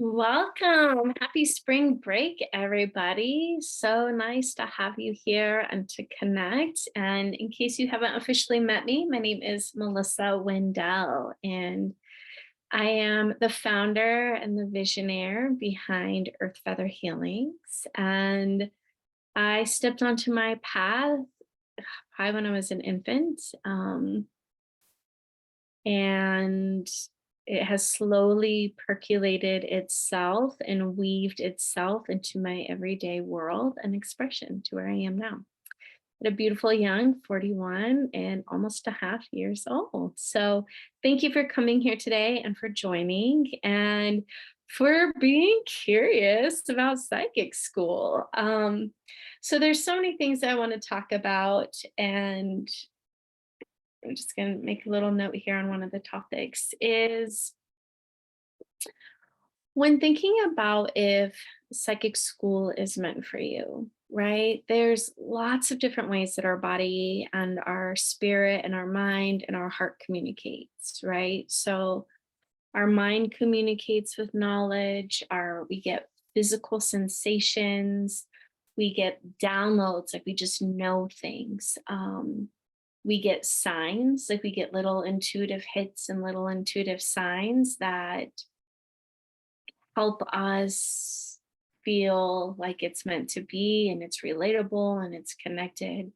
Welcome. Happy spring break, everybody. So nice to have you here and to connect. And in case you haven't officially met me, my name is Melissa Wendell, and I am the founder and the visionaire behind Earth Feather Healings. And I stepped onto my path probably when I was an infant. And it has slowly percolated itself and weaved itself into my everyday world and expression to where I am now. At a beautiful young 41 and almost a half years old. So thank you for coming here today and for joining and for being curious about psychic school. So there's so many things I want to talk about, and I'm just going to make a little note here on one of the topics is when thinking about if psychic school is meant for you, right? There's lots of different ways that our body and our spirit and our mind and our heart communicates, right? So our mind communicates with knowledge, we get physical sensations, we get downloads, like we just know things. We get signs, like we get little intuitive hits and little intuitive signs that help us feel like it's meant to be and it's relatable and it's connected.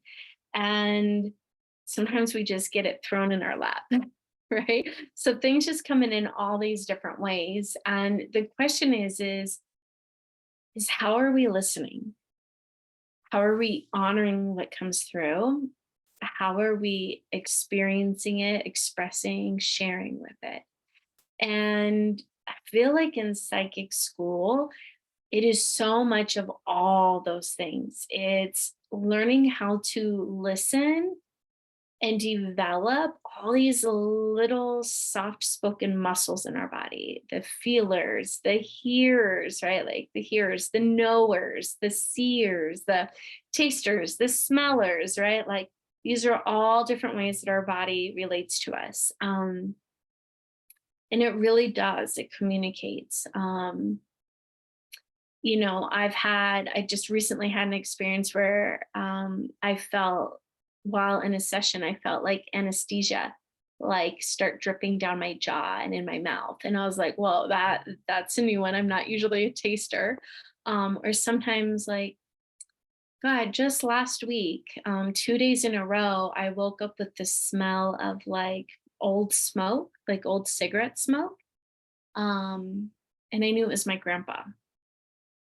And sometimes we just get it thrown in our lap, right? So things just come in all these different ways. And the question is how are we listening? How are we honoring what comes through? How are we experiencing it, expressing, sharing with it? And I feel like in psychic school, it is so much of all those things. It's learning how to listen and develop all these little soft spoken muscles in our body, the feelers, the hearers, right? Like the hearers, the knowers, the seers, the tasters, the smellers, right? Like these are all different ways that our body relates to us. And it really does, it communicates. I just recently had an experience where I felt while in a session, I felt like anesthesia, like start dripping down my jaw and in my mouth. And I was like, well, that's a new one. I'm not usually a taster. Or sometimes like, God, just last week, 2 days in a row, I woke up with the smell of like old smoke, like old cigarette smoke. Um, and I knew it was my grandpa.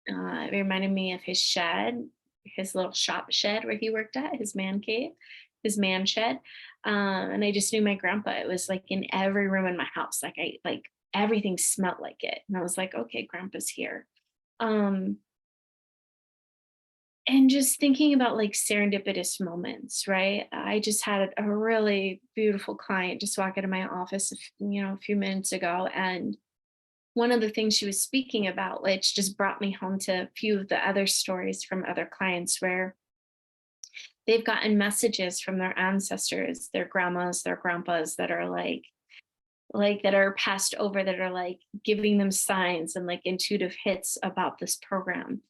It reminded me of his shed, his little shop shed where he worked at, his man cave, his man shed. And I just knew my grandpa. It was like in every room in my house. Like everything smelled like it. And I was like, okay, grandpa's here. Um, and just thinking about like serendipitous moments, right? I just had a really beautiful client just walk into my office, a few minutes ago, and one of the things she was speaking about, which just brought me home to a few of the other stories from other clients where they've gotten messages from their ancestors, their grandmas, their grandpas that are like that are passed over, that are like giving them signs and like intuitive hits about this program,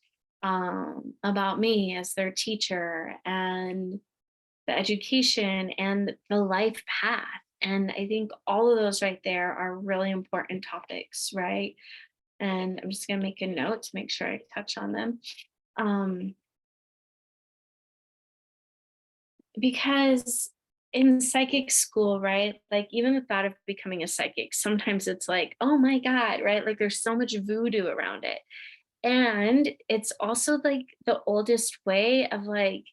about me as their teacher and the education and the life path. And I think all of those right there are really important topics, right? And I'm just going to make a note to make sure I touch on them. Um, because in psychic school, right? Like even the thought of becoming a psychic, sometimes it's like, oh my God, right? Like there's so much voodoo around it. And it's also like the oldest way of like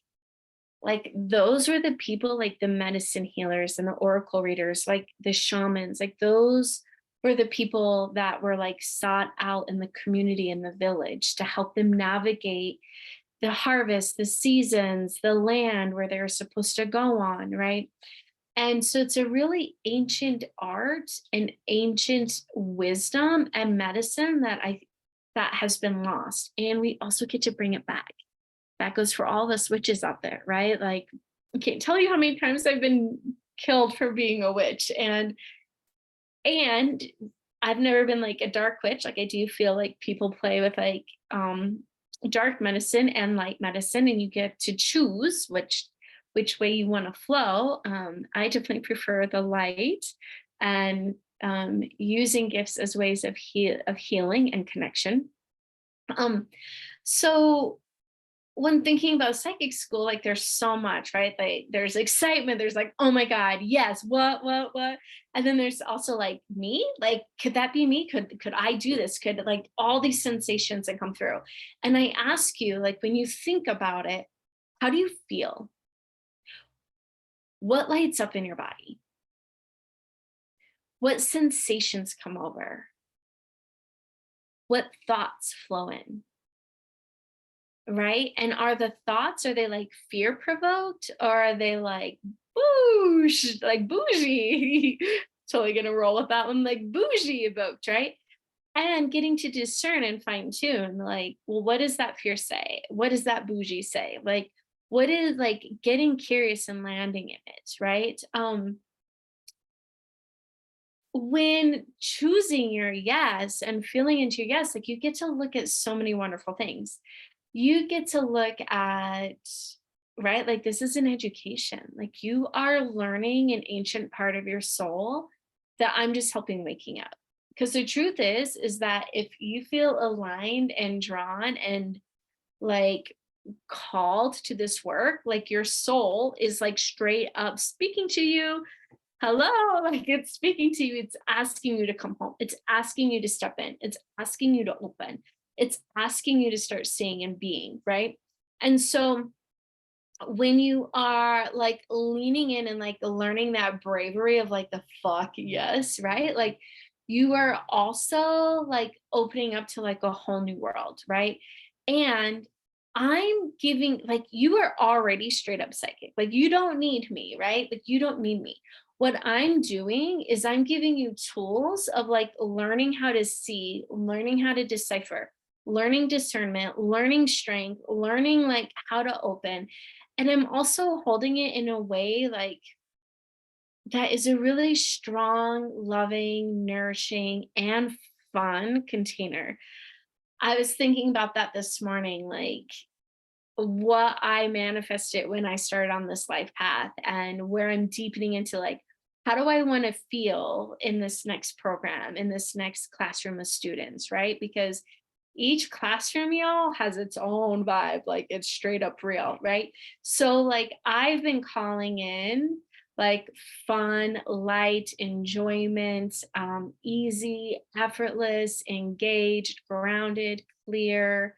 those were the people, like the medicine healers and the oracle readers, like the shamans, like those were the people that were like sought out in the community, in the village, to help them navigate the harvest, the seasons, the land where they're supposed to go on, right? And so it's a really ancient art and ancient wisdom and medicine that has been lost, and we also get to bring it back. That goes for all of us witches out there, right? Like, I can't tell you how many times I've been killed for being a witch. And I've never been like a dark witch. Like I do feel like people play with like dark medicine and light medicine, and you get to choose which way you want to flow. I definitely prefer the light, and using gifts as ways of healing and connection. Um, so when thinking about psychic school, like there's so much, right? Like there's excitement, there's like, oh my God, yes, what? And then there's also like me, like, could that be me? Could I do this? Could like all these sensations that come through. And I ask you, like, when you think about it, how do you feel? What lights up in your body? What sensations come over? What thoughts flow in? Right? And are the thoughts, are they like fear provoked, or are they like boosh, like bougie? Totally gonna roll with that one, like bougie evoked, right? And getting to discern and fine tune, like, well, what does that fear say? What does that bougie say? Like, what is like getting curious and landing in it, right? When choosing your yes and feeling into your yes, like you get to look at so many wonderful things. You get to look at, right? Like this is an education. Like you are learning an ancient part of your soul that I'm just helping waking up. Because the truth is that if you feel aligned and drawn and like called to this work, like your soul is like straight up speaking to you. Hello, like it's speaking to you, it's asking you to come home, it's asking you to step in, it's asking you to open, it's asking you to start seeing and being, right? And so when you are like leaning in and like learning that bravery of like the fuck yes, right? Like you are also like opening up to like a whole new world, right? And I'm giving, like, you are already straight up psychic. Like you don't need me, right? Like you don't need me. What I'm doing is I'm giving you tools of like learning how to see, learning how to decipher, learning discernment, learning strength, learning like how to open. And I'm also holding it in a way like that is a really strong, loving, nourishing, and fun container. I was thinking about that this morning, like what I manifested when I started on this life path and where I'm deepening into like, how do I want to feel in this next program, in this next classroom of students, right? Because each classroom, y'all, has its own vibe, like it's straight up real, right? So like I've been calling in like fun, light, enjoyment, easy, effortless, engaged, grounded, clear,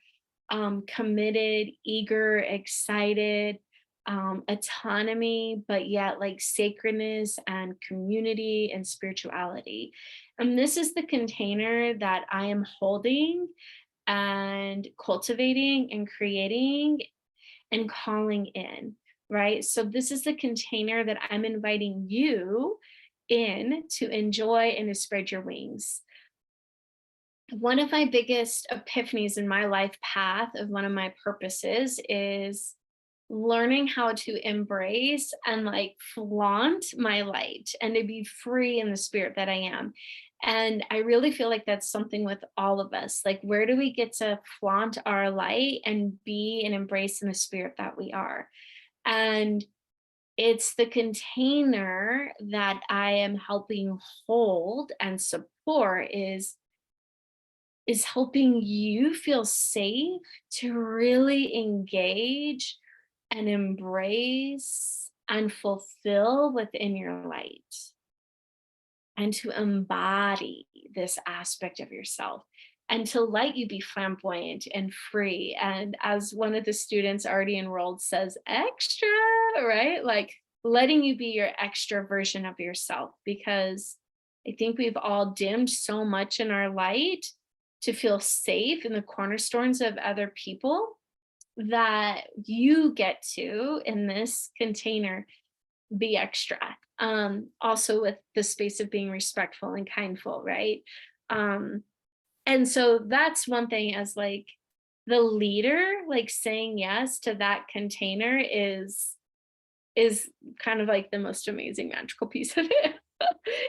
committed, eager, excited, autonomy, but yet like sacredness and community and spirituality. And this is the container that I am holding and cultivating and creating and calling in, right? So this is the container that I'm inviting you in to enjoy and to spread your wings. One of my biggest epiphanies in my life path of one of my purposes is learning how to embrace and like flaunt my light and to be free in the spirit that I am. And I really feel like that's something with all of us. Like, where do we get to flaunt our light and be and embrace in the spirit that we are? And it's the container that I am helping hold and support is helping you feel safe to really engage and embrace and fulfill within your light and to embody this aspect of yourself and to let you be flamboyant and free. And as one of the students already enrolled says, extra, right? Like letting you be your extra version of yourself, because I think we've all dimmed so much in our light to feel safe in the cornerstones of other people that you get to, in this container, be extra. Also with the space of being respectful and kindful, right? And so that's one thing, as like the leader, like saying yes to that container is kind of like the most amazing magical piece of it.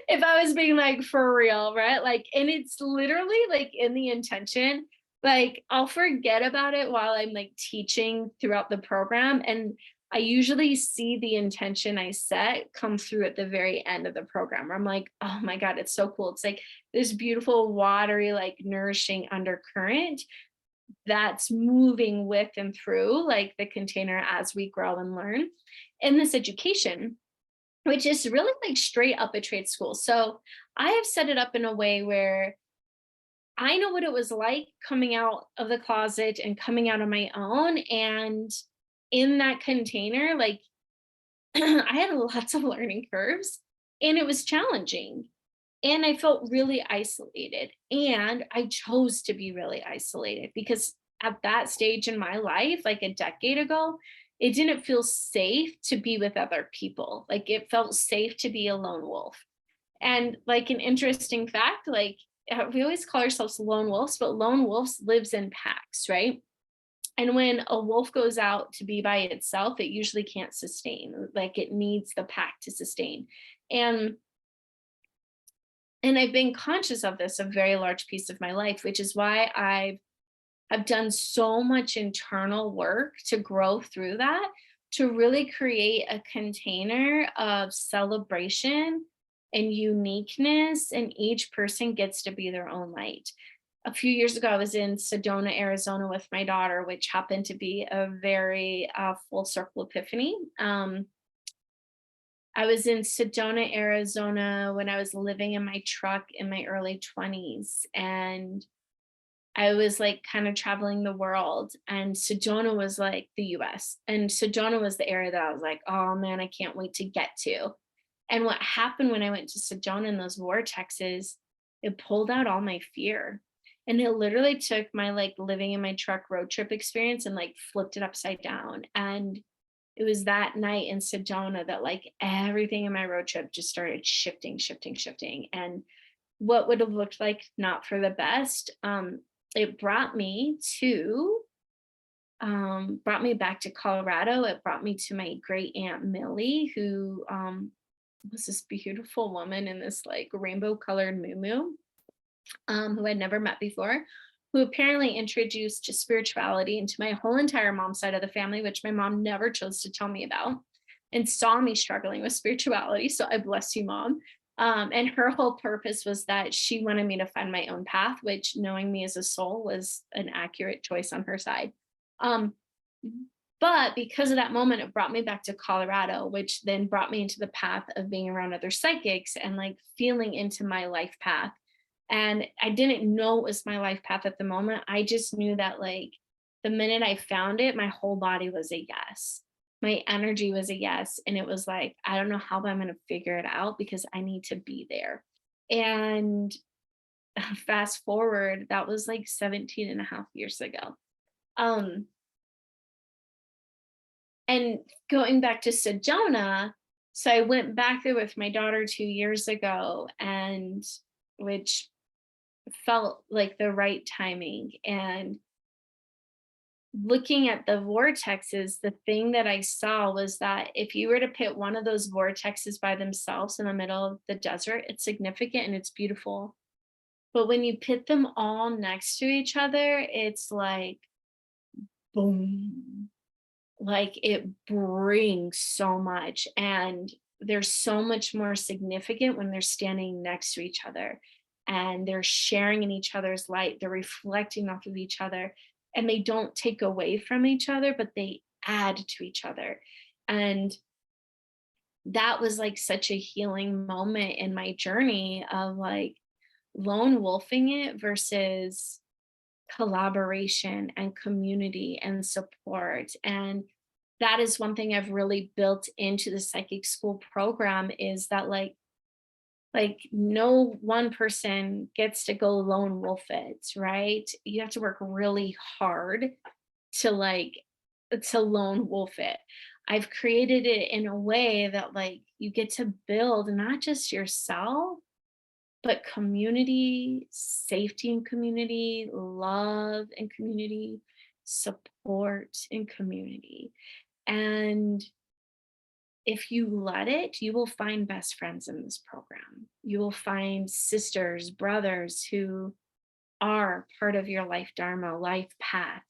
If I was being like, for real, right? Like, and it's literally like in the intention, like I'll forget about it while I'm like teaching throughout the program. And I usually see the intention I set come through at the very end of the program where I'm like, oh my God, it's so cool. It's like this beautiful, watery, like nourishing undercurrent that's moving with and through like the container as we grow and learn in this education, which is really like straight up a trade school. So I have set it up in a way where I know what it was like coming out of the closet and coming out on my own. And in that container, like I had lots of learning curves and it was challenging. And I felt really isolated. And I chose to be really isolated because at that stage in my life, like a decade ago, it didn't feel safe to be with other people. Like it felt safe to be a lone wolf. And like an interesting fact, like we always call ourselves lone wolves, but lone wolves lives in packs, right? And when a wolf goes out to be by itself, it usually can't sustain. Like it needs the pack to sustain. And and I've been conscious of this a very large piece of my life, which is why I've done so much internal work to grow through that, to really create a container of celebration and uniqueness, and each person gets to be their own light. A few years ago, I was in Sedona, Arizona with my daughter, which happened to be a very full circle epiphany. I was in Sedona, Arizona when I was living in my truck in my early 20s. And I was like kind of traveling the world. And Sedona was like the US. And Sedona was the area that I was like, oh man, I can't wait to get to. And what happened when I went to Sedona in those vortexes, it pulled out all my fear. And it literally took my like living in my truck road trip experience and like flipped it upside down. And it was that night in Sedona that like everything in my road trip just started shifting, shifting, shifting. And what would have looked like not for the best, it brought me back to Colorado. It brought me to my great aunt Millie, who was this beautiful woman in this like rainbow colored moo who I'd never met before, who apparently introduced spirituality into my whole entire mom's side of the family, which my mom never chose to tell me about, and saw me struggling with spirituality. So I bless you, mom. And her whole purpose was that she wanted me to find my own path, which knowing me as a soul was an accurate choice on her side. Um, but because of that moment, it brought me back to Colorado, which then brought me into the path of being around other psychics and like feeling into my life path. And I didn't know it was my life path at the moment. I just knew that like the minute I found it, my whole body was a yes. My energy was a yes. And it was like, I don't know how, but I'm going to figure it out because I need to be there. And fast forward, that was like 17 and a half years ago. Um, and going back to Sedona, so I went back there with my daughter 2 years ago, and which felt like the right timing. And looking at the vortexes, the thing that I saw was that if you were to put one of those vortexes by themselves in the middle of the desert, it's significant and it's beautiful. But when you put them all next to each other, it's like boom, like it brings so much. And there's so much more significant when they're standing next to each other and they're sharing in each other's light, they're reflecting off of each other, and they don't take away from each other, but they add to each other. And that was like such a healing moment in my journey of like lone wolfing it versus collaboration and community and support. And that is one thing I've really built into the psychic school program, is that like no one person gets to go lone wolf it, right? You have to work really hard to like to lone wolf it. I've created it in a way that like you get to build not just yourself, but community, safety and community, love and community, support and community. And if you let it, you will find best friends in this program. You will find sisters, brothers who are part of your life dharma, life path.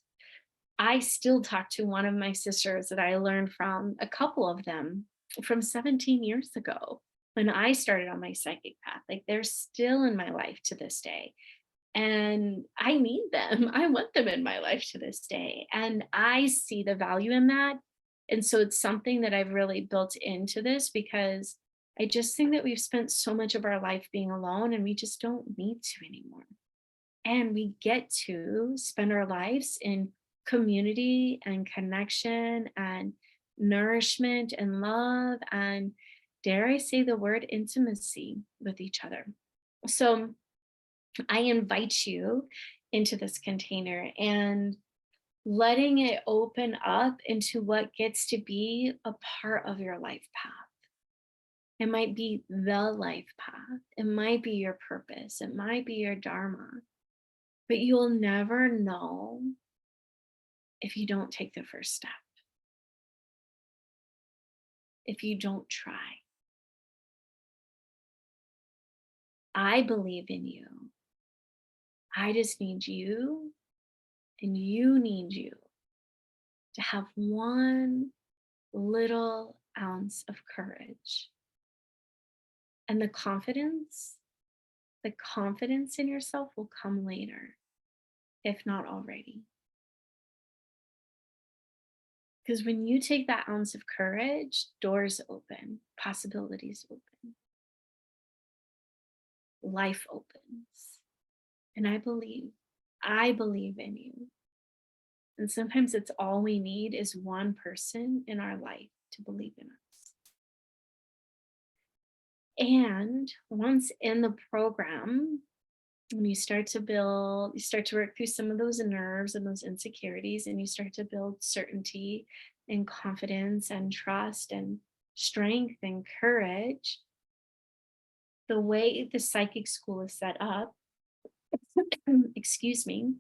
I still talk to one of my sisters that I learned from, a couple of them from 17 years ago when I started on my psychic path. Like they're still in my life to this day. And I need them. I want them in my life to this day. And I see the value in that. And so it's something that I've really built into this because I just think that we've spent so much of our life being alone and we just don't need to anymore. And we get to spend our lives in community and connection and nourishment and love and, dare I say the word, intimacy with each other. So I invite you into this container and letting it open up into what gets to be a part of your life path. It might be the life path, it might be your purpose, it might be your dharma, but you'll never know if you don't take the first step, if you don't try. I believe in you. I just need you, and you need you to have one little ounce of courage. And the confidence in yourself will come later, if not already. Because when you take that ounce of courage, doors open, possibilities open, life opens. And I believe in you. And sometimes it's all we need is one person in our life to believe in us. And once in the program, when you start to build, you start to work through some of those nerves and those insecurities, and you start to build certainty and confidence and trust and strength and courage. The way the psychic school is set up, excuse me,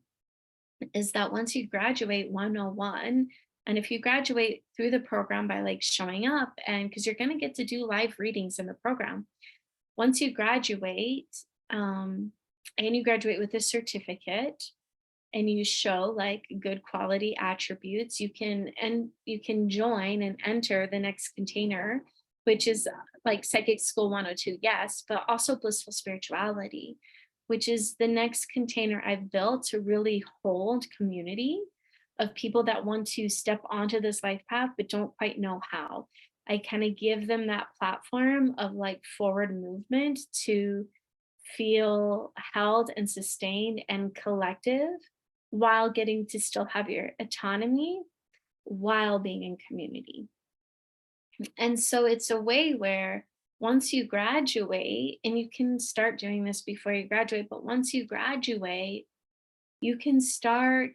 is that once you graduate 101, and if you graduate through the program by like showing up, and because you're going to get to do live readings in the program, once you graduate, and you graduate with a certificate and you show like good quality attributes, you can join and enter the next container, which is like Psychic School 102, yes, but also Blissful Spirituality, which is the next container I've built to really hold community of people that want to step onto this life path but don't quite know how. I kind of give them that platform of like forward movement to feel held and sustained and collective while getting to still have your autonomy while being in community. And so it's a way where once you graduate, and you can start doing this before you graduate, but once you graduate, you can start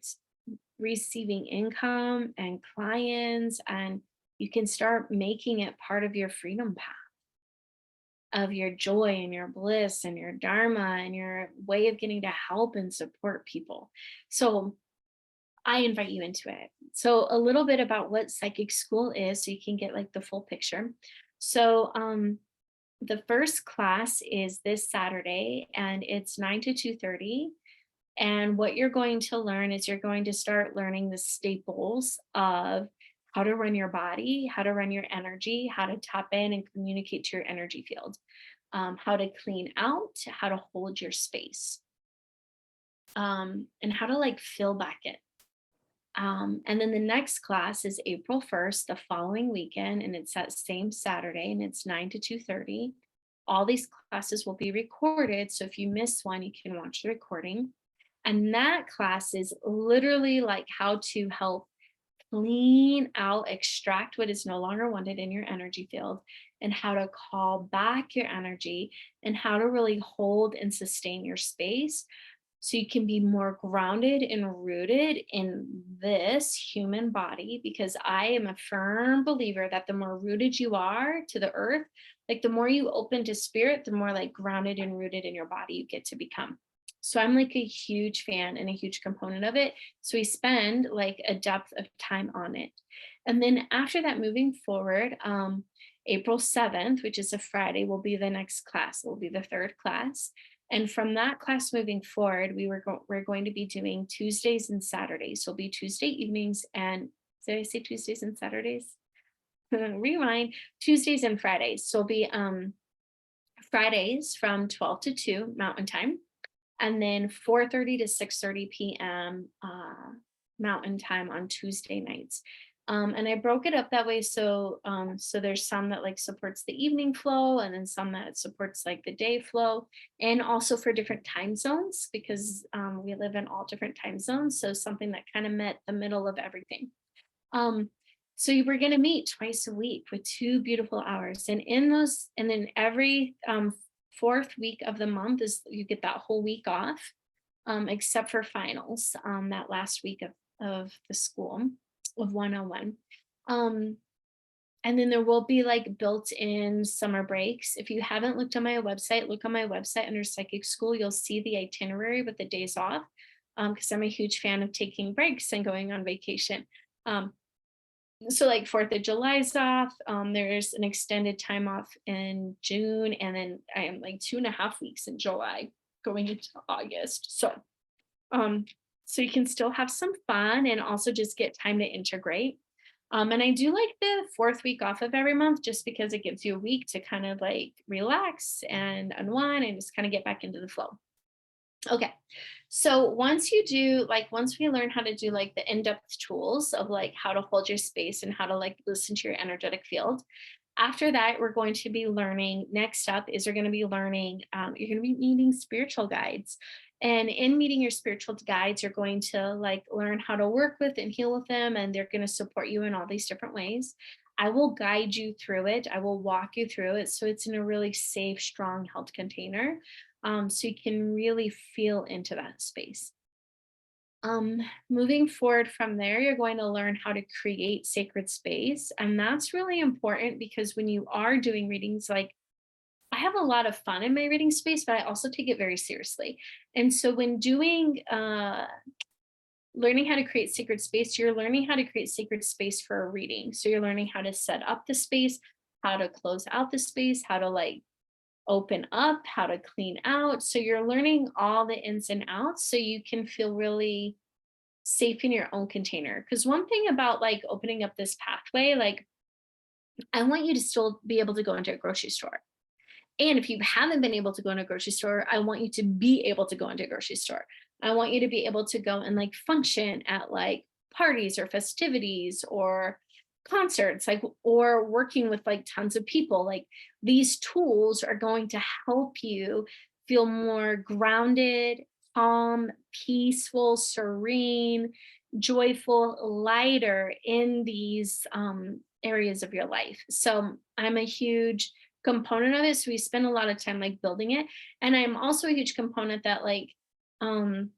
receiving income and clients, and you can start making it part of your freedom path, of your joy and your bliss and your dharma and your way of getting to help and support people. So I invite you into it. So a little bit about what Psychic School is so you can get like the full picture. So the first class is this Saturday and it's 9 to 2:30. And what you're going to learn is you're going to start learning the staples of how to run your body, how to run your energy, how to tap in and communicate to your energy field, how to clean out, how to hold your space, and how to like fill back in. And then the next class is April 1st, the following weekend, and it's that same Saturday, and it's 9 to 2:30. All these classes will be recorded, so if you miss one, you can watch the recording. And that class is literally like how to help clean out, extract what is no longer wanted in your energy field, and how to call back your energy, and how to really hold and sustain your space so you can be more grounded and rooted in this human body. Because I am a firm believer that the more rooted you are to the earth, like the more you open to spirit, the more like grounded and rooted in your body you get to become. So I'm like a huge fan and a huge component of it. So we spend like a depth of time on it. And then after that, moving forward, April 7th, which is a Friday, will be the next class. It will be the third class. And from that class moving forward, we're going to be doing Tuesdays and Saturdays. So it'll be Tuesday evenings and did I say Tuesdays and Saturdays? Rewind. Tuesdays and Fridays. So it'll be Fridays from 12 to 2 Mountain Time, and then 4:30 to 6:30 p.m. Mountain Time on Tuesday nights. And I broke it up that way so there's some that like supports the evening flow, and then some that supports like the day flow, and also for different time zones because we live in all different time zones. So something that kind of met the middle of everything. Um, so you were going to meet twice a week with 2 beautiful hours, and in those, and then every fourth week of the month is you get that whole week off, except for finals, that last week of the school of 101. Um, and then there will be like built-in summer breaks. If you haven't looked on my website, look on my website under Psychic School. You'll see the itinerary with the days off, because I'm a huge fan of taking breaks and going on vacation. Um, so like 4th of July's off. There's an extended time off in June, and then I am like 2.5 weeks in July going into August. Um, so you can still have some fun and also just get time to integrate. And I do like the fourth week off of every month just because it gives you a week to kind of like relax and unwind and just kind of get back into the flow. Okay. So once we learn how to do like the in-depth tools of like how to hold your space and how to like listen to your energetic field, after that, we're going to be learning. Next up is you're going to be learning, you're going to be meeting spiritual guides. And in meeting your spiritual guides, you're going to like learn how to work with and heal with them. And they're going to support you in all these different ways. I will guide you through it. I will walk you through it. So it's in a really safe, strong, held container. So you can really feel into that space. Moving forward from there, you're going to learn how to create sacred space. And that's really important because when you are doing readings, like I have a lot of fun in my reading space, but I also take it very seriously. And so when doing learning how to create sacred space, you're learning how to create sacred space for a reading. So you're learning how to set up the space, how to close out the space, how to like open up, how to clean out. So you're learning all the ins and outs so you can feel really safe in your own container. Because one thing about like opening up this pathway, like I want you to still be able to go into a grocery store. And if you haven't been able to go into a grocery store, I want you to be able to go into a grocery store. I want you to be able to go and like function at like parties or festivities or concerts, like, or working with like tons of people. Like these tools are going to help you feel more grounded, calm, peaceful, serene, joyful, lighter in these areas of your life. So I'm a huge component of it. So we spend a lot of time like building it. And I'm also a huge component that um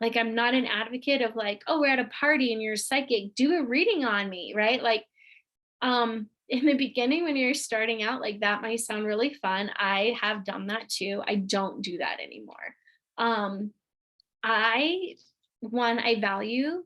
like I'm not an advocate of like, oh, we're at a party and you're psychic, do a reading on me, right? Like in the beginning when you're starting out, like that might sound really fun. I have done that too. I don't do that anymore. Um I one, I value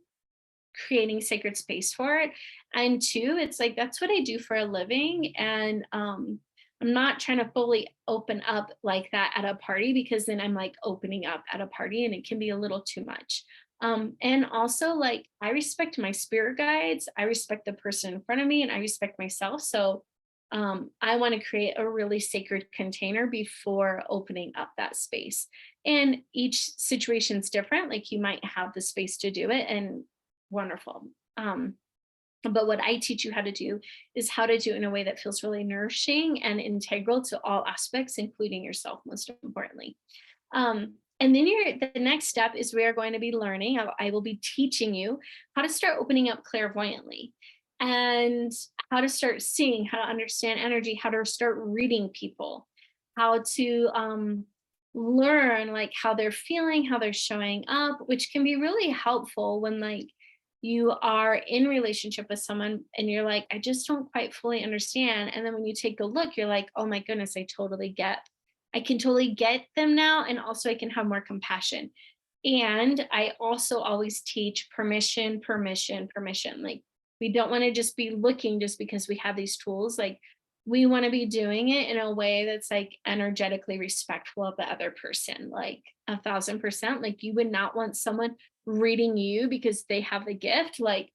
creating sacred space for it, and two, it's like that's what I do for a living. And I'm not trying to fully open up like that at a party because then I'm like opening up at a party and it can be a little too much. And also like I respect my spirit guides, I respect the person in front of me, and I respect myself. So I want to create a really sacred container before opening up that space. And each situation's different. Like you might have the space to do it, and wonderful. But what I teach you how to do is how to do it in a way that feels really nourishing and integral to all aspects, including yourself, most importantly. And then the next step is we are going to be learning. I will be teaching you how to start opening up clairvoyantly and how to start seeing, how to understand energy, how to start reading people, how to learn like how they're feeling, how they're showing up, which can be really helpful when like you are in relationship with someone and you're like, I just don't quite fully understand. And then when you take a look, you're like, oh my goodness, I totally get I can totally get them now. And also I can have more compassion. And I also always teach permission, permission, permission. Like, we don't want to just be looking just because we have these tools. Like, we want to be doing it in a way that's like energetically respectful of the other person, like 1,000%. Like, you would not want someone reading you because they have the gift. Like,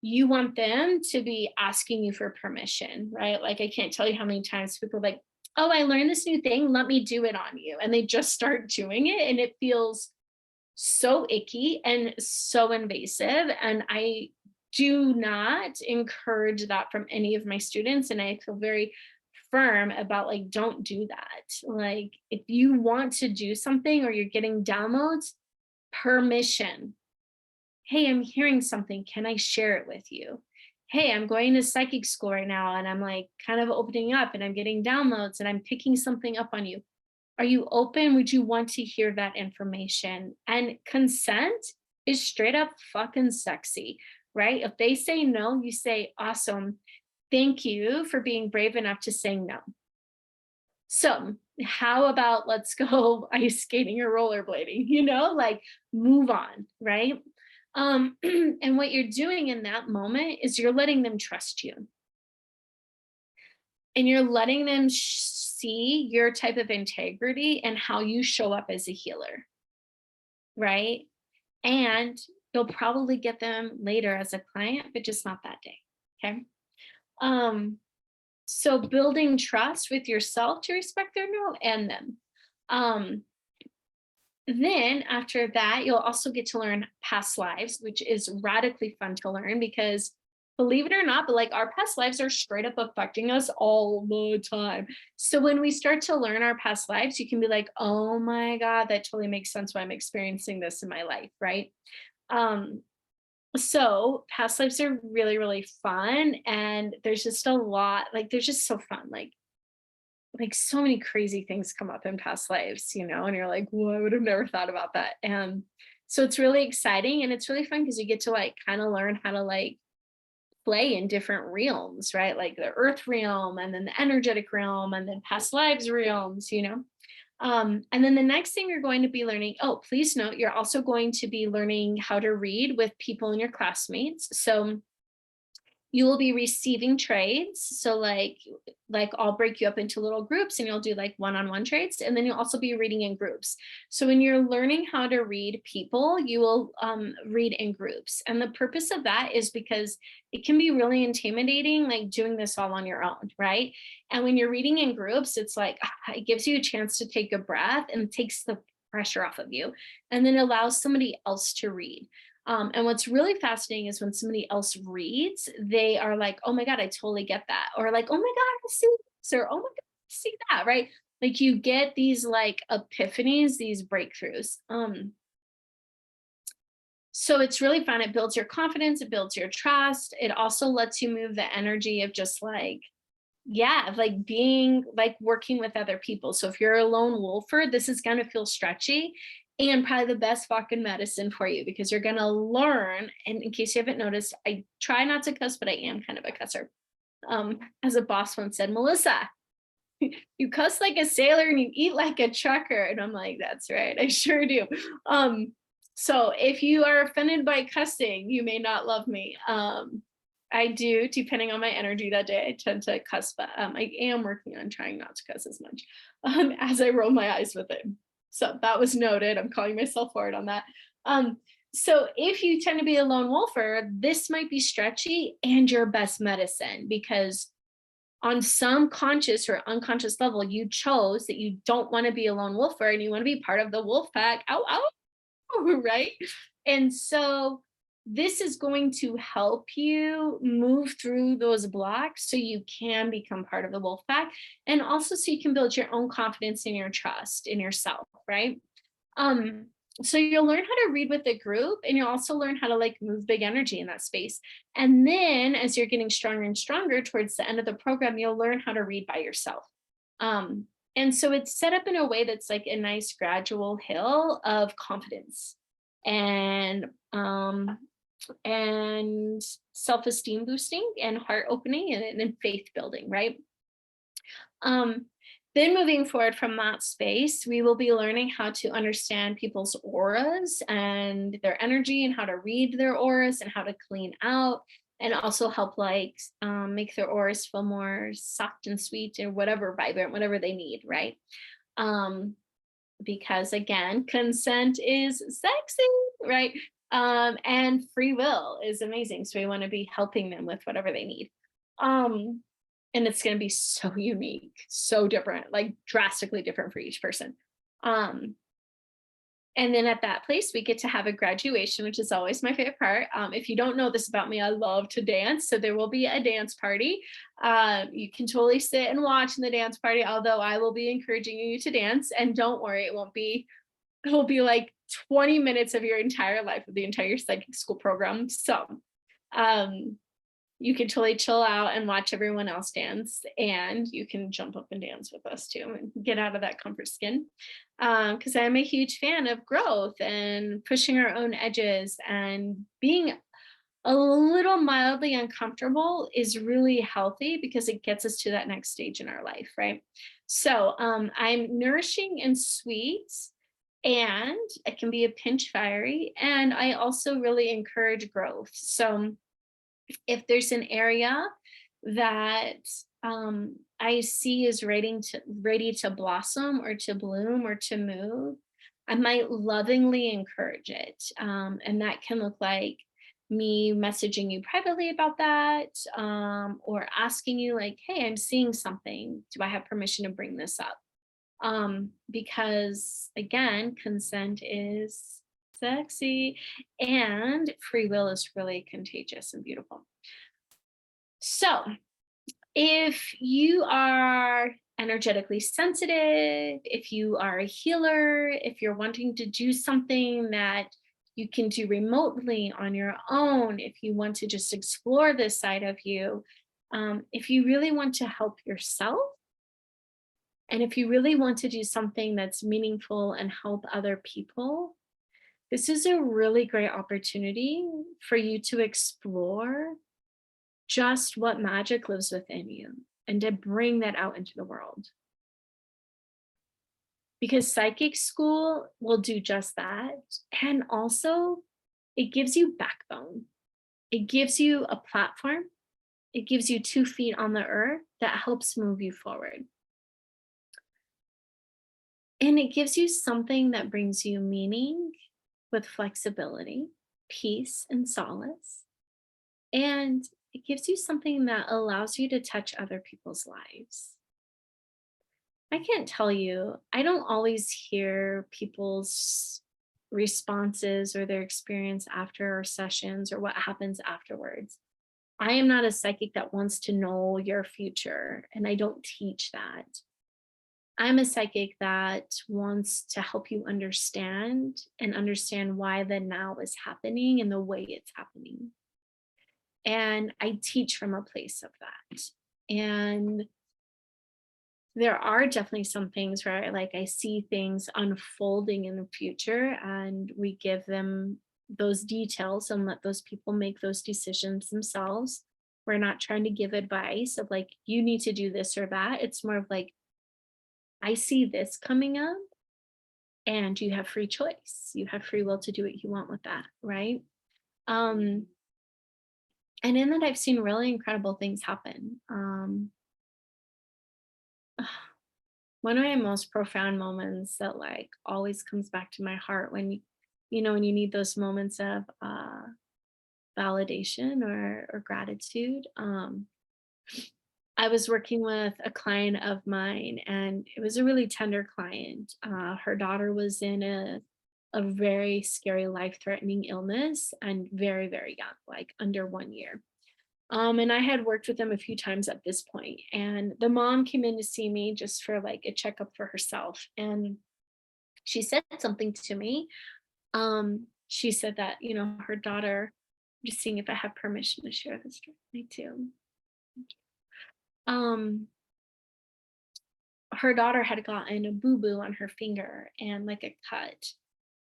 you want them to be asking you for permission, right? Like, I can't tell you how many times people are like, oh, I learned this new thing, let me do it on you. And they just start doing it and it feels so icky and so invasive. And I do not encourage that from any of my students. And I feel very firm about, like, don't do that. Like, if you want to do something or you're getting downloads, permission. Hey, I'm hearing something. Can I share it with you? Hey, I'm going to psychic school right now and I'm like kind of opening up and I'm getting downloads and I'm picking something up on you. Are you open? Would you want to hear that information? And consent is straight up fucking sexy, right? If they say no, you say, awesome. Thank you for being brave enough to say no. So, how about let's go ice skating or rollerblading, like, move on, right? And what you're doing in that moment is you're letting them trust you and you're letting them see your type of integrity and how you show up as a healer, right? And you'll probably get them later as a client, but just not that day. Okay. Um, so building trust with yourself to respect their no and them. Um, then after that, you'll also get to learn past lives, which is radically fun to learn because, believe it or not, but like, our past lives are straight up affecting us all the time. So when we start to learn our past lives, you can be like, oh my God, that totally makes sense why I'm experiencing this in my life, right? Um, so past lives are really, really fun. And there's just a lot, like, they're just so fun. Like, so many crazy things come up in past lives, and you're like, well, I would have never thought about that. And so it's really exciting and it's really fun because you get to like kind of learn how to like play in different realms, right? Like the earth realm and then the energetic realm and then past lives realms. And then the next thing you're going to be learning, oh, please note, you're also going to be learning how to read with people in your classmates. So you will be receiving trades. So like I'll break you up into little groups and you'll do like one-on-one trades, and then you'll also be reading in groups. So when you're learning how to read people, you will read in groups, and the purpose of that is because it can be really intimidating, like doing this all on your own, right? And when you're reading in groups, it's like it gives you a chance to take a breath and takes the pressure off of you, and then allows somebody else to read. And what's really fascinating is when somebody else reads, they are like, oh my God, I totally get that. Or like, oh my God, I see this. Or oh my God, I see that. Right. Like, you get these like epiphanies, these breakthroughs. So it's really fun. It builds your confidence, it builds your trust. It also lets you move the energy of just like, yeah, of like being like working with other people. So if you're a lone wolfer, this is going to feel stretchy and probably the best fucking medicine for you because you're going to learn. And in case you haven't noticed, I try not to cuss, but I am kind of a cusser. As a boss once said, Melissa, you cuss like a sailor and you eat like a trucker. And I'm like, that's right, I sure do. So if you are offended by cussing, you may not love me. I do, depending on my energy that day, I tend to cuss, but I am working on trying not to cuss as much as I roll my eyes with it. So that was noted. I'm calling myself forward on that. So if you tend to be a lone wolfer, this might be stretchy and your best medicine because on some conscious or unconscious level, you chose that you don't want to be a lone wolfer and you want to be part of the wolf pack. Ow, ow, right? And so this is going to help you move through those blocks so you can become part of the wolf pack, and also so you can build your own confidence and your trust in yourself, right? Um, so you'll learn how to read with the group, and you'll also learn how to like move big energy in that space. And then as you're getting stronger and stronger towards the end of the program, you'll learn how to read by yourself. And so it's set up in a way that's like a nice gradual hill of confidence and and self-esteem boosting and heart opening and faith building, right? Um, Then moving forward from that space, we will be learning how to understand people's auras and their energy and how to read their auras and how to clean out and also help make their auras feel more soft and sweet or whatever, vibrant, whatever they need, right? Um, because again, consent is sexy, right? And free will is amazing. So we want to be helping them with whatever they need. Um, and it's going to be so unique, so different, like drastically different for each person. Um, and then at that place, we get to have a graduation, which is always my favorite part. If you don't know this about me, I love to dance. So there will be a dance party. You can totally sit and watch in the dance party, although I will be encouraging you to dance. And don't worry, it will be like 20 minutes of your entire life of the entire psychic school program. So um, you can totally chill out and watch everyone else dance, and you can jump up and dance with us too and get out of that comfort skin. Because I'm a huge fan of growth and pushing our own edges, and being a little mildly uncomfortable is really healthy because it gets us to that next stage in our life, right? So I'm nourishing and sweet, and it can be a pinch fiery, and I also really encourage growth. So if there's an area that I see is ready to blossom or to bloom or to move, I might lovingly encourage it. And that can look like me messaging you privately about that, or asking you like, hey, I'm seeing something. Do I have permission to bring this up? Because again, consent is sexy and free will is really contagious and beautiful. So, if you are energetically sensitive, if you are a healer, if you're wanting to do something that you can do remotely on your own, if you want to just explore this side of you, if you really want to help yourself, and if you really want to do something that's meaningful and help other people, this is a really great opportunity for you to explore just what magic lives within you and to bring that out into the world. Because psychic school will do just that. And also, it gives you backbone, it gives you a platform, it gives you 2 feet on the earth that helps move you forward. And it gives you something that brings you meaning with flexibility, peace, and solace. And it gives you something that allows you to touch other people's lives. I can't tell you, I don't always hear people's responses or their experience after our sessions or what happens afterwards. I am not a psychic that wants to know your future, and I don't teach that. I'm a psychic that wants to help you understand and understand why the now is happening and the way it's happening. And I teach from a place of that. And there are definitely some things where I see things unfolding in the future, and we give them those details and let those people make those decisions themselves. We're not trying to give advice of like, you need to do this or that. It's more of like, I see this coming up, and you have free choice. You have free will to do what you want with that, right? Um, and in that, I've seen really incredible things happen. One of my most profound moments that like always comes back to my heart when when you need those moments of validation or gratitude. I was working with a client of mine, and it was a really tender client. Her daughter was in a very scary, life-threatening illness, and very, very young, like under 1 year. And I had worked with them a few times at this point, and the mom came in to see me just for like a checkup for herself, and she said something to me. She said that her daughter. Just seeing if I have permission to share this directly too. Um, her daughter had gotten a boo-boo on her finger and like a cut.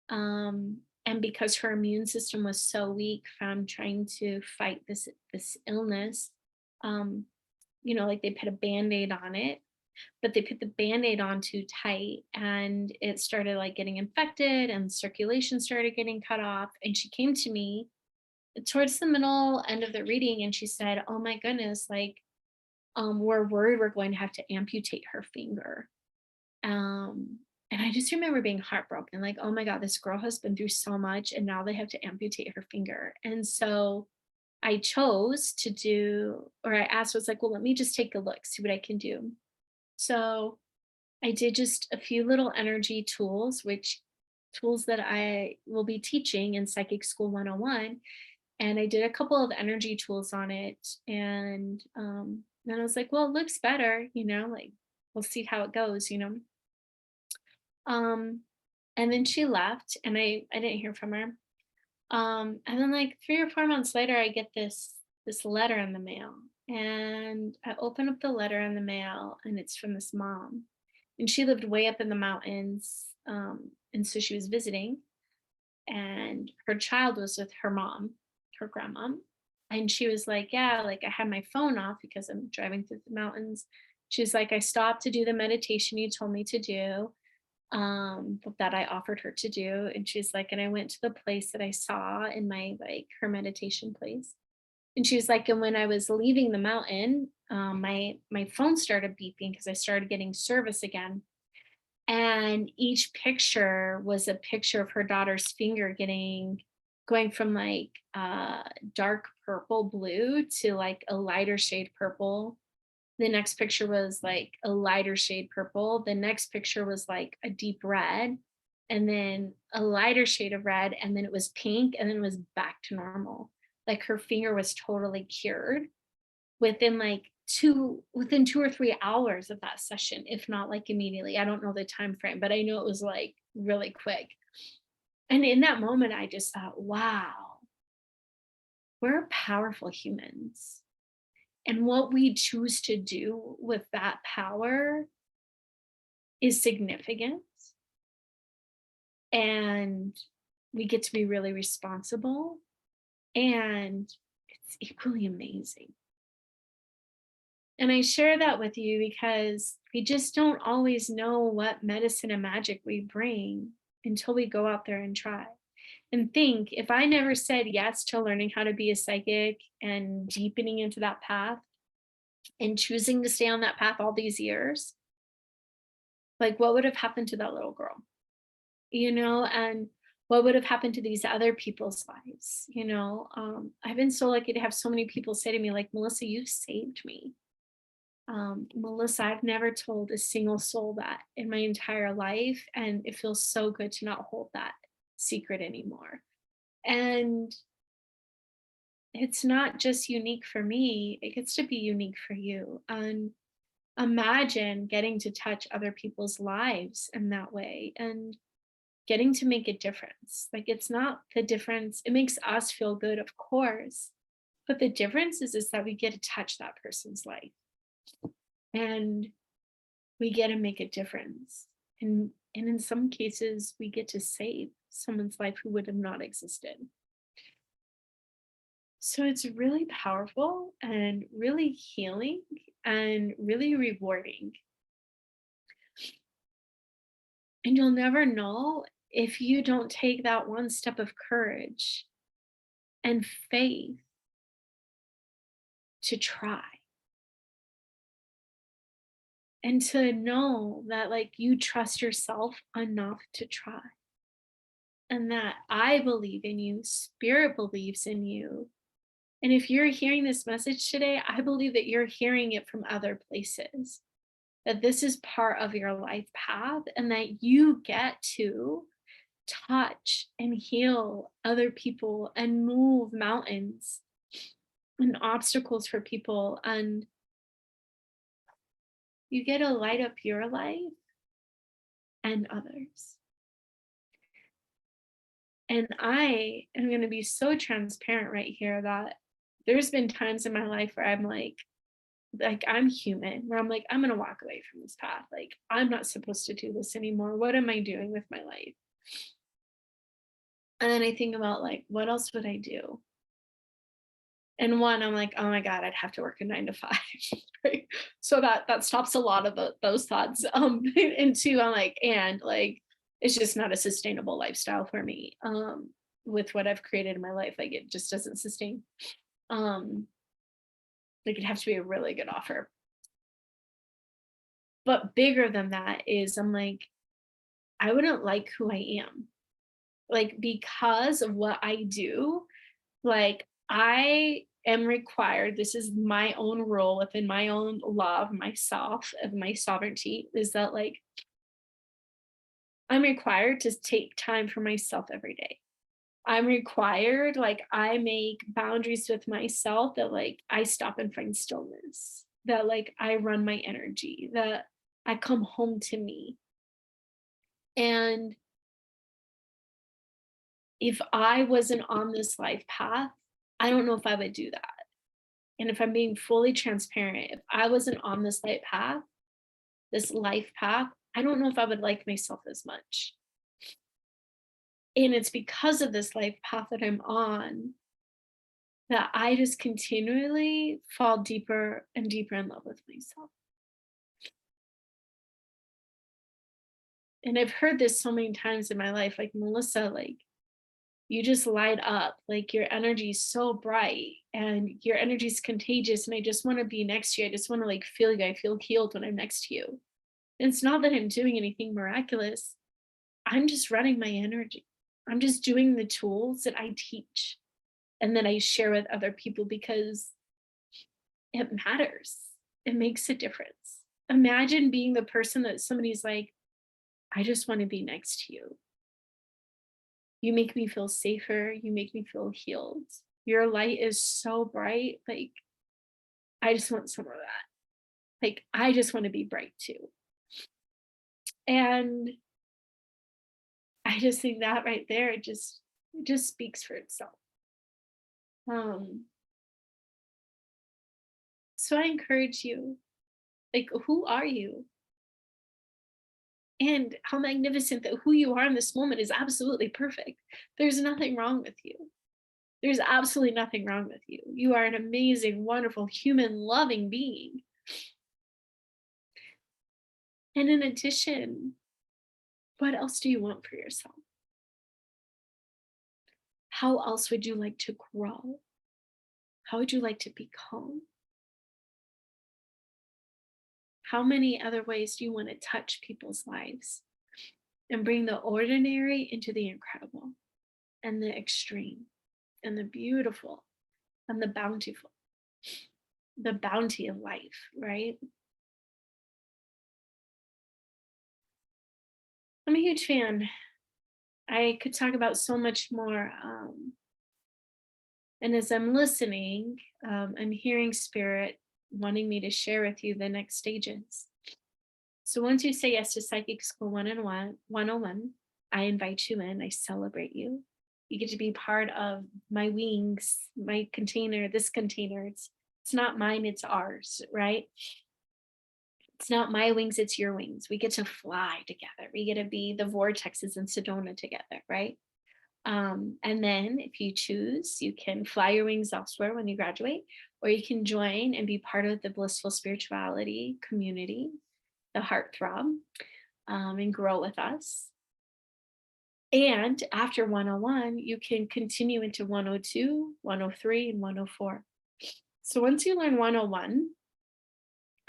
And because her immune system was so weak from trying to fight this illness, like they put a band-aid on it. but they put the band-aid on too tight and it started like getting infected and circulation started getting cut off. And she came to me towards the middle end of the reading and she said, "Oh my goodness, like we're worried we're going to have to amputate her finger." And I just remember being heartbroken, like, oh my God, this girl has been through so much and now they have to amputate her finger. And so I chose to do, or I asked, was like, well, let me just take a look, see what I can do. So I did just a few little energy tools, which tools that I will be teaching in Psychic School 101. And I did a couple of energy tools on it. And then I was like, well, it looks better, like we'll see how it goes. Um, and then she left and I didn't hear from her. And then like 3 or 4 months later, I get this letter in the mail. And I open up the letter in the mail and it's from this mom. And she lived way up in the mountains. And so she was visiting and her child was with her mom, her grandma. And she was like, yeah, like I had my phone off because I'm driving through the mountains. She's like, I stopped to do the meditation you told me to do, that I offered her to do. And she's like, and I went to the place that I saw in my, like, her meditation place. And she was like, and when I was leaving the mountain, my phone started beeping because I started getting service again. And each picture was a picture of her daughter's finger going from like dark purple blue to like a lighter shade purple. The next picture was like a lighter shade purple. The next picture was like a deep red, and then a lighter shade of red, and then it was pink, and then it was back to normal. Like her finger was totally cured within 2 or 3 hours of that session, if not like immediately. I don't know the time frame, but I know it was like really quick. And in that moment, I just thought, wow, we're powerful humans. And what we choose to do with that power is significant. And we get to be really responsible. And it's equally amazing. And I share that with you because we just don't always know what medicine and magic we bring until we go out there and try. And think, if I never said yes to learning how to be a psychic and deepening into that path and choosing to stay on that path all these years, like what would have happened to that little girl? And what would have happened to these other people's lives? I've been so lucky to have so many people say to me, like, Melissa, you saved me. Melissa, I've never told a single soul that in my entire life. And it feels so good to not hold that secret anymore. And it's not just unique for me, it gets to be unique for you. And imagine getting to touch other people's lives in that way and getting to make a difference. Like, it's not the difference, it makes us feel good, of course. But the difference is that we get to touch that person's life. And we get to make a difference. And in some cases, we get to save someone's life who would have not existed. So it's really powerful and really healing and really rewarding. And you'll never know if you don't take that one step of courage and faith to try. And to know that, like, you trust yourself enough to try. And that I believe in you, spirit believes in you. And if you're hearing this message today, I believe that you're hearing it from other places, that this is part of your life path and that you get to touch and heal other people and move mountains and obstacles for people. And you get to light up your life and others. And I am going to be so transparent right here that there's been times in my life where I'm like I'm human, where I'm like, I'm going to walk away from this path. Like, I'm not supposed to do this anymore. What am I doing with my life? And then I think about, like, what else would I do? And one, I'm like, oh my God, I'd have to work a 9 to 5. Right? So that stops a lot of those thoughts. And two, I'm like, and like, it's just not a sustainable lifestyle for me. With what I've created in my life, like it just doesn't sustain. Um, like it'd have to be a really good offer. But bigger than that is I'm like, I wouldn't like who I am. Like because of what I do, like I am required, this is my own rule within my own law of myself, of my sovereignty, is that like I'm required to take time for myself every day. I'm required, like I make boundaries with myself that like I stop and find stillness, that like I run my energy, that I come home to me. And if I wasn't on this life path, I don't know if I would do that. And if I'm being fully transparent, if I wasn't on this life path, I don't know if I would like myself as much. And it's because of this life path that I'm on that I just continually fall deeper and deeper in love with myself. And I've heard this so many times in my life, like, Melissa, like, you just light up, like your energy is so bright and your energy is contagious. And I just want to be next to you. I just want to like feel you. I feel healed when I'm next to you. And it's not that I'm doing anything miraculous. I'm just running my energy. I'm just doing the tools that I teach and that I share with other people because it matters. It makes a difference. Imagine being the person that somebody's like, I just want to be next to you. You make me feel safer. You make me feel healed. Your light is so bright. Like, I just want some of that. Like, I just want to be bright too. And I just think that right there, it just speaks for itself. Um, so I encourage you, like, who are you? And how magnificent that who you are in this moment is absolutely perfect. There's nothing wrong with you. There's absolutely nothing wrong with you. You are an amazing, wonderful, human, loving being. And in addition, what else do you want for yourself? How else would you like to grow? How would you like to become? How many other ways do you want to touch people's lives and bring the ordinary into the incredible and the extreme and the beautiful and the bountiful, the bounty of life, right? I'm a huge fan. I could talk about so much more. And as I'm listening, I'm hearing spirit wanting me to share with you the next stages. So once you say yes to Psychic School 101, I invite you in, I celebrate you. You get to be part of my wings, my container, this container. It's not mine, it's ours, right? It's not my wings, it's your wings. We get to fly together. We get to be the vortexes in Sedona together, right? And then if you choose, you can fly your wings elsewhere when you graduate, or you can join and be part of the Blissful Spirituality community, the Heartthrob, and grow with us. And after 101, you can continue into 102, 103, and 104. So once you learn 101,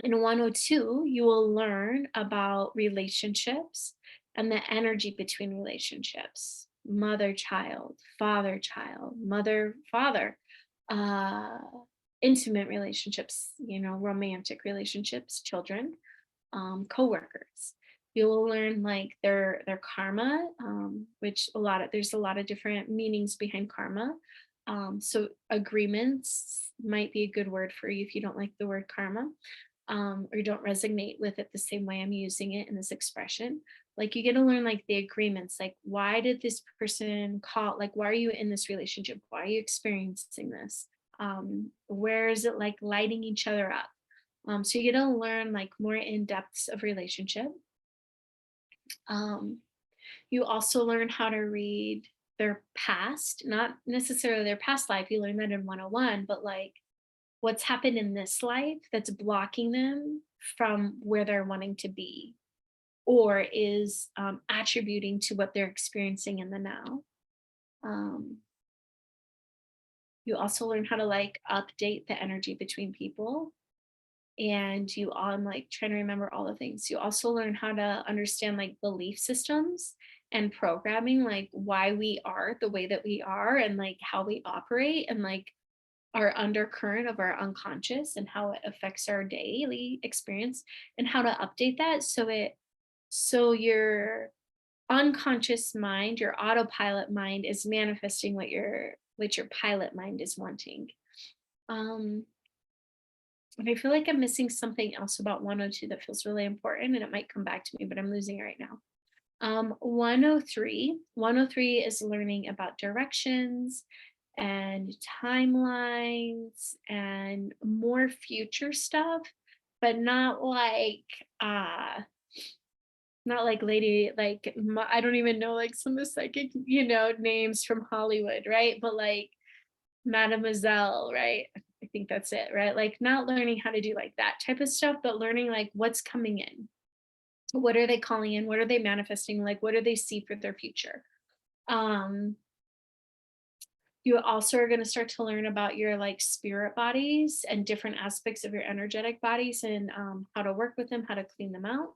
in 102, you will learn about relationships and the energy between relationships, mother child, mother father, uh, intimate relationships, romantic relationships, children, coworkers. You will learn like their karma, which there's a lot of different meanings behind karma. So agreements might be a good word for you if you don't like the word karma, or you don't resonate with it the same way I'm using it in this expression. Like you get to learn like the agreements, like why did this person call, like why are you in this relationship? Why are you experiencing this? Where is it like lighting each other up? So you get to learn like more in depths of relationship. You also learn how to read their past, not necessarily their past life, you learn that in 101, but like what's happened in this life that's blocking them from where they're wanting to be, or is attributing to what they're experiencing in the now. Um, you also learn how to like update the energy between people, and you I'm like trying to remember all the things. You also learn how to understand like belief systems and programming, like why we are the way that we are and like how we operate, and like our undercurrent of our unconscious and how it affects our daily experience, and how to update that so your unconscious mind, your autopilot mind is manifesting what your pilot mind is wanting. Um and I feel like I'm missing something else about 102 that feels really important, and it might come back to me, but I'm losing it right now. 103 is learning about directions and timelines and more future stuff, but not like lady like I don't even know like some of the psychic names from Hollywood, right? But like Mademoiselle, right? I think that's it, right? Like not learning how to do like that type of stuff, but learning like what's coming in. What are they calling in? What are they manifesting? Like what do they see for their future? Um, you also are going to start to learn about your like spirit bodies and different aspects of your energetic bodies, and how to work with them, how to clean them out.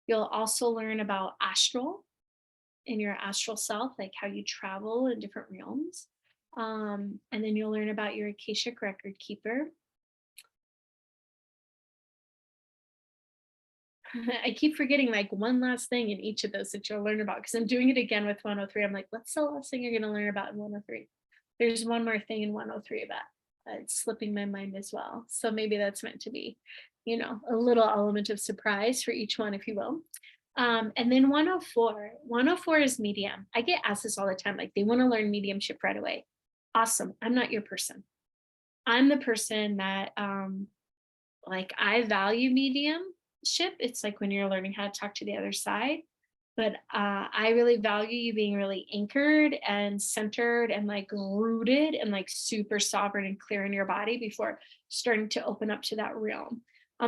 You'll also learn about astral in your astral self, like how you travel in different realms. And then you'll learn about your Akashic record keeper. I keep forgetting like one last thing in each of those that you'll learn about, because I'm doing it again with 103. I'm like, what's the last thing you're going to learn about in 103? There's one more thing in 103 about it's slipping my mind as well. So maybe that's meant to be, a little element of surprise for each one, if you will. And then 104 is medium. I get asked this all the time, like they want to learn mediumship right away. Awesome. I'm not your person. I'm the person that like I value mediumship. It's like when you're learning how to talk to the other side. But I really value you being really anchored and centered and like rooted and like super sovereign and clear in your body before starting to open up to that realm.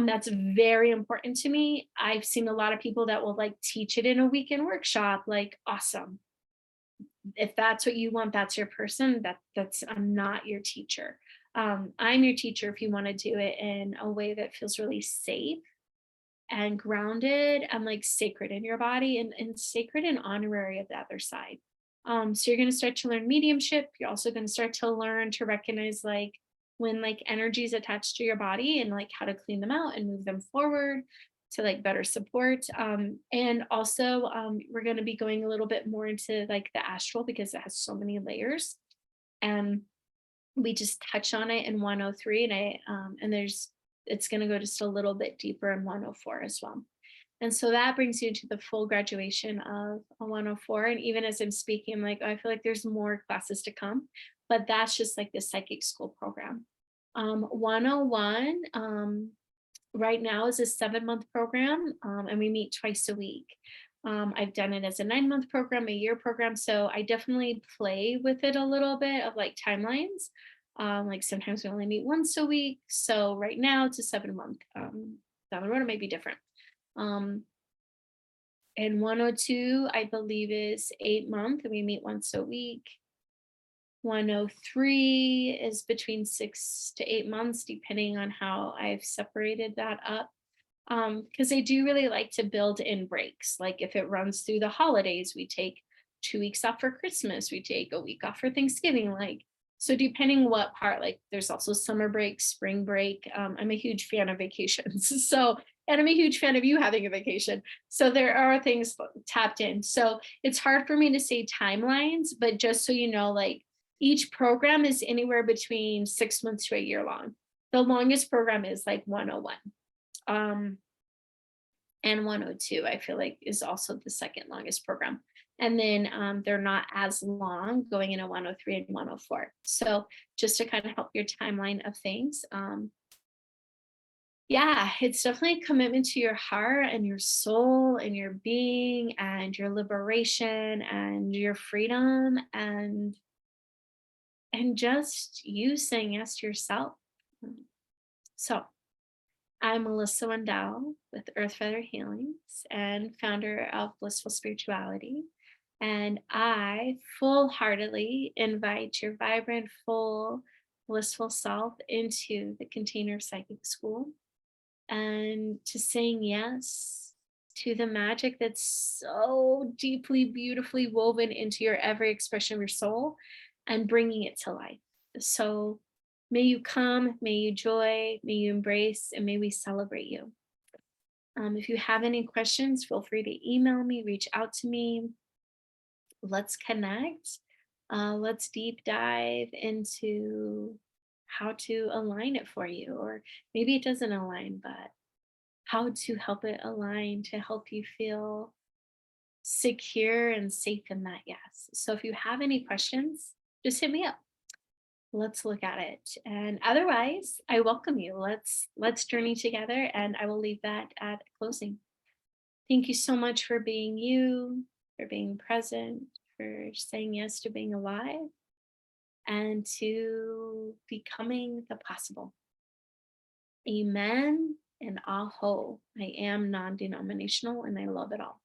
That's very important to me. I've seen a lot of people that will like teach it in a weekend workshop, like awesome. If that's what you want, that's your person. That's I'm not your teacher. I'm your teacher if you want to do it in a way that feels really safe and grounded and like sacred in your body, and sacred and honorary of the other side. So you're going to start to learn mediumship. You're also going to start to learn to recognize like when like energy is attached to your body, and like how to clean them out and move them forward to like better support. And also we're going to be going a little bit more into like the astral, because it has so many layers. And we just touch on it in 103, and there's it's going to go just a little bit deeper in 104 as well. And so that brings you to the full graduation of a 104. And even as I'm speaking, I'm like, oh, I feel like there's more classes to come, but that's just like the psychic school program. 101 right now is a 7-month program, and we meet twice a week. I've done it as a 9-month program, a year program. So I definitely play with it a little bit of like timelines. Like sometimes we only meet once a week. So right now it's a 7-month. Down the road, it might be different. And 102, I believe, is 8-month, and we meet once a week. 103 is between 6 to 8 months, depending on how I've separated that up. Because I do really like to build in breaks. Like if it runs through the holidays, we take 2 weeks off for Christmas, we take a week off for Thanksgiving. Like, so depending what part, like there's also summer break, spring break. I'm a huge fan of vacations. So, and I'm a huge fan of you having a vacation. So there are things tapped in. So it's hard for me to say timelines, but just so you know, like each program is anywhere between 6 months to a year long. The longest program is like 101. And 102, I feel like, is also the second longest program. And then they're not as long going into 103 and 104. So just to kind of help your timeline of things. Yeah, it's definitely a commitment to your heart and your soul and your being and your liberation and your freedom and just you saying yes to yourself. Mm. So, I'm Melissa Wendell with Earth Feather Healings and founder of Blissful Spirituality. And I full heartedly invite your vibrant, full, blissful self into the container of psychic school and to saying yes to the magic that's so deeply, beautifully woven into your every expression of your soul and bringing it to life. So may you come, may you joy, may you embrace, and may we celebrate you. If you have any questions, feel free to email me, reach out to me. Let's connect. Let's deep dive into how to align it for you, or maybe it doesn't align, but how to help it align to help you feel secure and safe in that yes. So if you have any questions, just hit me up. Let's look at it. And otherwise, I welcome you. Let's journey together and I will leave that at closing. Thank you so much for being you, for being present, for saying yes to being alive and to becoming the possible. Amen and aho. I am non-denominational and I love it all.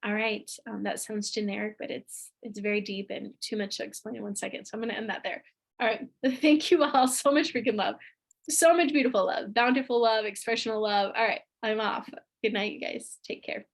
All right, that sounds generic, but it's very deep and too much to explain in 1 second. So I'm going to end that there. All right, thank you all so much freaking love, so much beautiful love, bountiful love, expressional love. All right, I'm off. Good night, you guys. Take care.